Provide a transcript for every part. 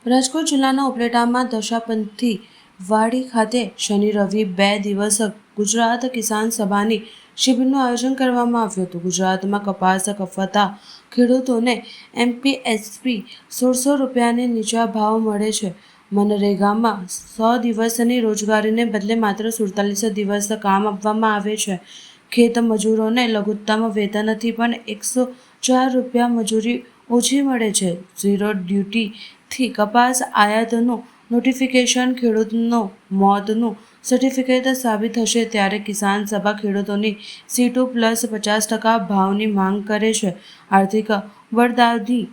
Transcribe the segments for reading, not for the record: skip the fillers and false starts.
રાજકોટ જિલ્લાના ઉપલેટામાં દશાપંથી વાડી ખાતે શનિ રવિ 2 દિવસ ગુજરાત કિસાન સભાની શિબિરનું આયોજન કરવામાં આવ્યું હતું। ગુજરાતમાં કપાસ કપાતા ખેડૂતોને MPSP 1600 રૂપિયાની નીચા ભાવ મળે છે। મનરેગામાં 100 દિવસની રોજગારીને બદલે માત્ર 47 દિવસ કામ આપવામાં આવે છે। ખેત મજૂરોને લઘુત્તમ વેતનથી પણ 104 રૂપિયા મજૂરી ઓછી મળે છે। ઝીરો ડ્યુટીથી કપાસ આયાતનું નોટિફિકેશન ખેડૂતનો મોતનું સર્ટિફિકેટ સાબિત થશે ત્યારે કિસાન સભા ખેડૂતોની C2+50% ભાવની માંગ કરે છે। આર્થિક વરદાદી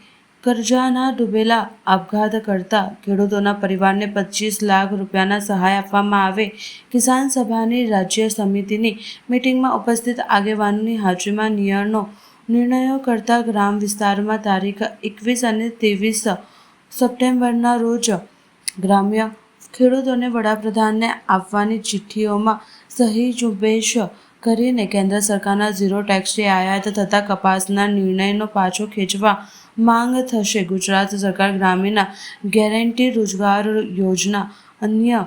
કરજાના ડૂબેલા આપઘાત કરતા ખેડૂતોના પરિવારને 25 લાખ રૂપિયાના સહાય આપવામાં આવે। કિસાન સભાની રાજ્ય સમિતિની મિટિંગમાં ઉપસ્થિત આગેવાનોની હાજરીમાં નિર્ણયો કરતા ગ્રામ વિસ્તારમાં તારીખ 21 અને 23 સપ્ટેમ્બરના રોજ ગ્રામ્ય ખેડૂતોને વડાપ્રધાનને આપવાની ચિઠ્ઠીઓમાં સહી ઝુંબેશ કરીને કેન્દ્ર સરકારના ઝીરો ટેક્સથી આયાત થતા કપાસના નિર્ણયનો પાછો ખેંચવા માંગ થશે। ગુજરાત સરકાર ગ્રામીણ ગેરંટી રોજગાર યોજના અન્ય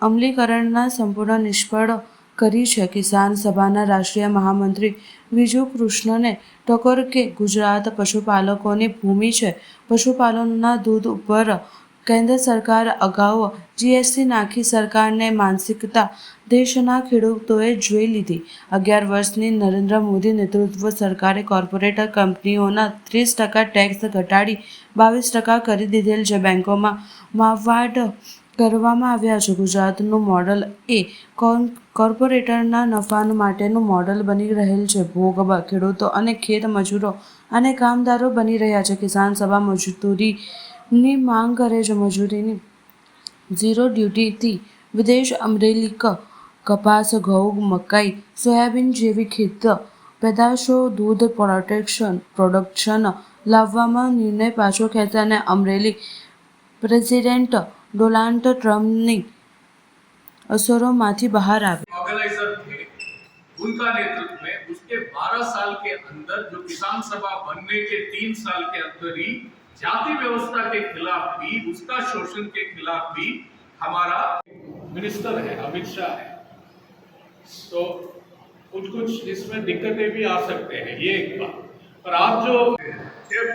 અમલીકરણના સંપૂર્ણ નિષ્ફળ કરી છે। કિસાન સભાના રાષ્ટ્રીય મહામંત્રી વિજુ કૃષ્ણને ટકોર કે ગુજરાત પશુપાલકોની ભૂમિ છે। પશુપાલનના દૂધ ઉપર કેન્દ્ર સરકાર અગાઉ GST નાખી સરકારની માનસિકતા દેશના ખેડૂતોએ જોઈ લીધી। 11 વર્ષની નરેન્દ્ર મોદી નેતૃત્વ સરકારે કોર્પોરેટ કંપનીઓના 30% ટેક્સ ઘટાડી 22% કરી દીધેલ છે। બેંકોમાં માવાડ કરવામાં આવ્યા છે। ગુજરાતનું મોડલ એ કોર્પોરેટરના નફા માટેનું મોડલ બની રહેલ છે। ભોગ ખેડૂતો અને ખેત મજૂરો અને કામદારો બની રહ્યા છે। કિસાન સભા મજૂરીની માંગ કરે છે। મજૂરીની ઝીરો ડ્યુટીથી વિદેશ અમરેલી કપાસ ઘઉં મકાઈ સોયાબીન જેવી ખેત પેદાશો દૂધ પ્રોડક્શન લાવવામાં નિર્ણય પાછો ખેંચાને અમરેલી પ્રેસિડેન્ટ ડોનાલ્ડ ટ્રમ્પની असरों बाहर आवे। ऑर्गेनाइजर थे, उनका नेतृत्व में उसके 12 साल के अंदर जो किसान सभा बनने के 3 साल के अंदर ही जाति व्यवस्था के खिलाफ भी, उसका शोषण के खिलाफ भी हमारा मिनिस्टर है अमित शाह है, तो कुछ इसमें दिक्कतें भी आ सकते हैं, ये एक बात। पर आप जो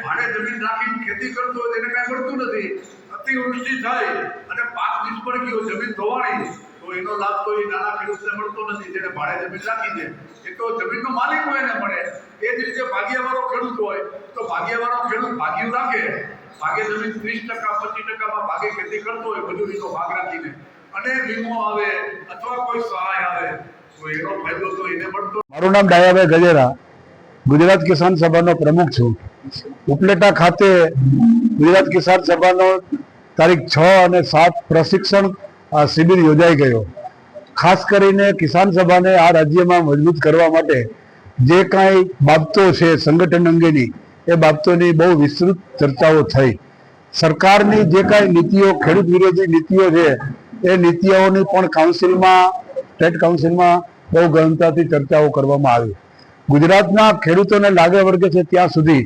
ભાડે જમીન રાખીને ખેતી કરતો હોય તેને કાંઈ મળતું નથી। અતિવૃષ્ટિ થાય અને પાક નિષ્ફળ ગયો, જમીન ધોવાણી, તો એનો લાભ તો એ નાના ખેડૂતને મળતો નથી જેને ભાડે જમીન રાખી છે। એ તો જમીનનો માલિક હોય એને મળે। એ જ રીતે ભાગિયાવાળો ખેડૂત હોય તો ભાગિયાવાળો ખેડૂત ભાગ્યું રાખે, ભાગે જમીન 30% 25%માં ભાગે ખેતી કરતો હોય મજૂરીનો ભાગ રાખીને, અને વીમો આવે અથવા કોઈ સહાય આવે તો એનો ફાયદો તો એને મળતો। મારું નામ ડાયાભાઈ ગજેરા, ગુજરાત કિસાન સભાનો પ્રમુખ છું। ઉપલેટા ખાતે ગુજરાત કિસાન સભાનો તારીખ 6 અને 7 પ્રશિક્ષણ શિબિર યોજાઈ ગયો। ખાસ કરીને કિસાન સભાને આ રાજ્યમાં મજબૂત કરવા માટે જે કાંઈ બાબતો છે સંગઠન અંગેની, એ બાબતોની બહુ વિસ્તૃત ચર્ચાઓ થઈ। સરકારની જે કાંઈ નીતિઓ, ખેડૂત વિરોધી નીતિઓ છે, એ નીતિઓની પણ સ્ટેટ કાઉન્સિલમાં બહુ ગહનતાથી ચર્ચાઓ કરવામાં આવી। ગુજરાતના ખેડૂતોને લાગે વળગે છે ત્યાં સુધી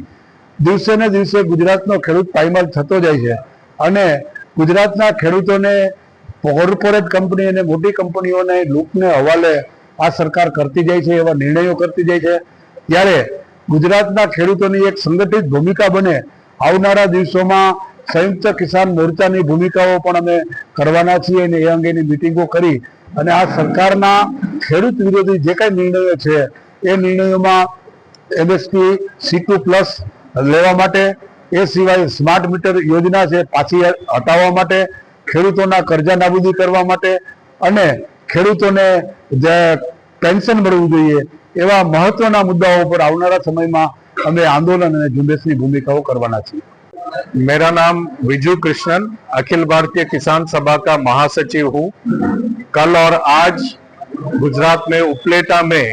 દિવસે ને દિવસે ગુજરાતનો ખેડૂત પાયમાલ થતો જાય છે અને ગુજરાતના ખેડૂતોને કોર્પોરેટ કંપની અને મોટી કંપનીઓને લૂંટને હવાલે આ સરકાર કરતી જાય છે, એવા નિર્ણયો કરતી જાય છે। ત્યારે ગુજરાતના ખેડૂતોની એક સંગઠિત ભૂમિકા બને, આવનારા દિવસોમાં સંયુક્ત કિસાન મોરચાની ભૂમિકાઓ પણ અમે કરવાના છીએ અને એ અંગેની મિટિંગો કરી અને આ સરકારના ખેડૂત વિરોધી જે કાંઈ નિર્ણયો છે એ નિર્ણયોમાં MSP C2+ લેવા માટે, એ સિવાય સ્માર્ટ મીટર યોજના છે પાછી હટાવવા માટે, ખેડૂતોના કર્જા નાબૂદી કરવા માટે અને ખેડૂતોને જે પેન્શન મળવું જોઈએ, એવા મહત્વના મુદ્દાઓ પર આવનારા સમયમાં અમે આંદોલન અને ઝુંબેશની ભૂમિકાઓ કરવાના છીએ। मेरा नाम विजू कृष्णन, अखिल भारतीय किसान सभा का महासचिव हूँ। कल और आज गुजरात में उपलेटा में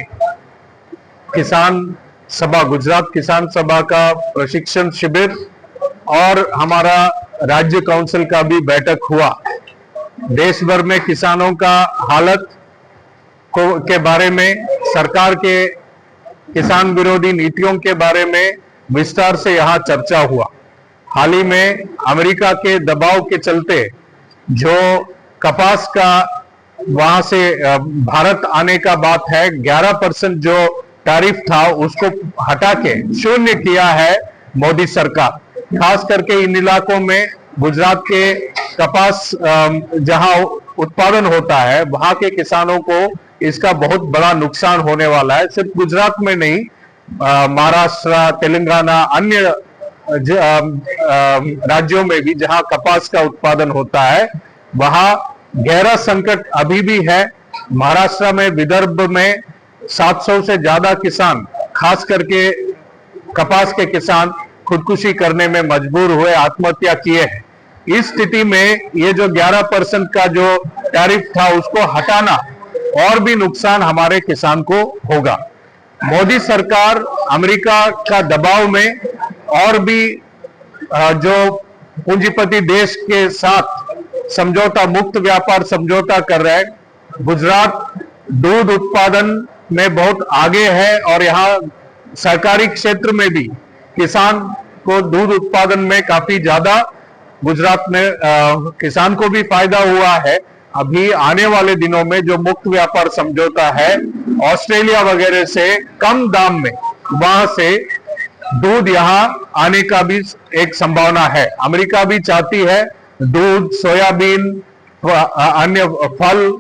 गुजरात किसान सभा का प्रशिक्षण शिविर और हमारा राज्य काउंसिल का भी बैठक हुआ। देश भर में किसानों का हालत के बारे में, सरकार के किसान विरोधी नीतियों के बारे में विस्तार से यहाँ चर्चा हुआ। हाल ही में अमेरिका के दबाव के चलते जो कपास का वहां से भारत आने का बात है, 11% जो टैरिफ था उसको हटा के शून्य किया है मोदी सरकार। खास करके इन इलाकों में गुजरात के कपास जहां उत्पादन होता है वहां के किसानों को इसका बहुत बड़ा नुकसान होने वाला है। सिर्फ गुजरात में नहीं, महाराष्ट्र, तेलंगाना, अन्य राज्यों में भी जहां कपास का उत्पादन होता है वहां गहरा संकट अभी भी है। महाराष्ट्र में, विदर्भ में 700 से ज्यादा किसान, खास करके कपास के किसान खुदकुशी करने में मजबूर हुए, आत्महत्या किए हैं। इस स्थिति में ये जो 11% का जो टैरिफ था उसको हटाना और भी नुकसान हमारे किसान को होगा। मोदी सरकार अमेरिका का दबाव में और भी जो पूंजीपति देश के साथ समझौता, मुक्त व्यापार समझौता कर रहे हैं। गुजरात दूध उत्पादन में बहुत आगे है और यहाँ सरकारी क्षेत्र में भी किसान को दूध उत्पादन में काफी ज्यादा गुजरात में किसान को भी फायदा हुआ है। अभी आने वाले दिनों में जो मुक्त व्यापार समझौता है ऑस्ट्रेलिया वगैरह से कम दाम में वहां से दूध यहाँ आने का भी एक संभावना है। अमेरिका भी चाहती है दूध, सोयाबीन, अन्य फल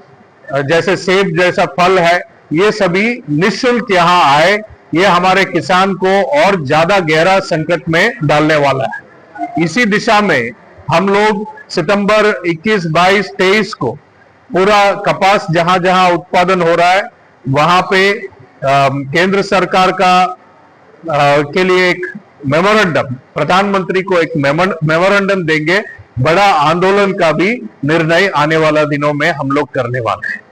जैसे सेब जैसा फल है, ये सभी निःशुल्क यहाँ आए। ये हमारे किसान को और ज्यादा गहरा संकट में डालने वाला है। इसी दिशा में हम लोग सितंबर 21, 22, 23 को पूरा कपास जहां जहां उत्पादन हो रहा है वहां पे केंद्र सरकार का के लिए एक मेमोरेंडम, प्रधानमंत्री को एक मेमोरेंडम देंगे। बड़ा आंदोलन का भी निर्णय आने वाला दिनों में हम लोग करने वाले हैं।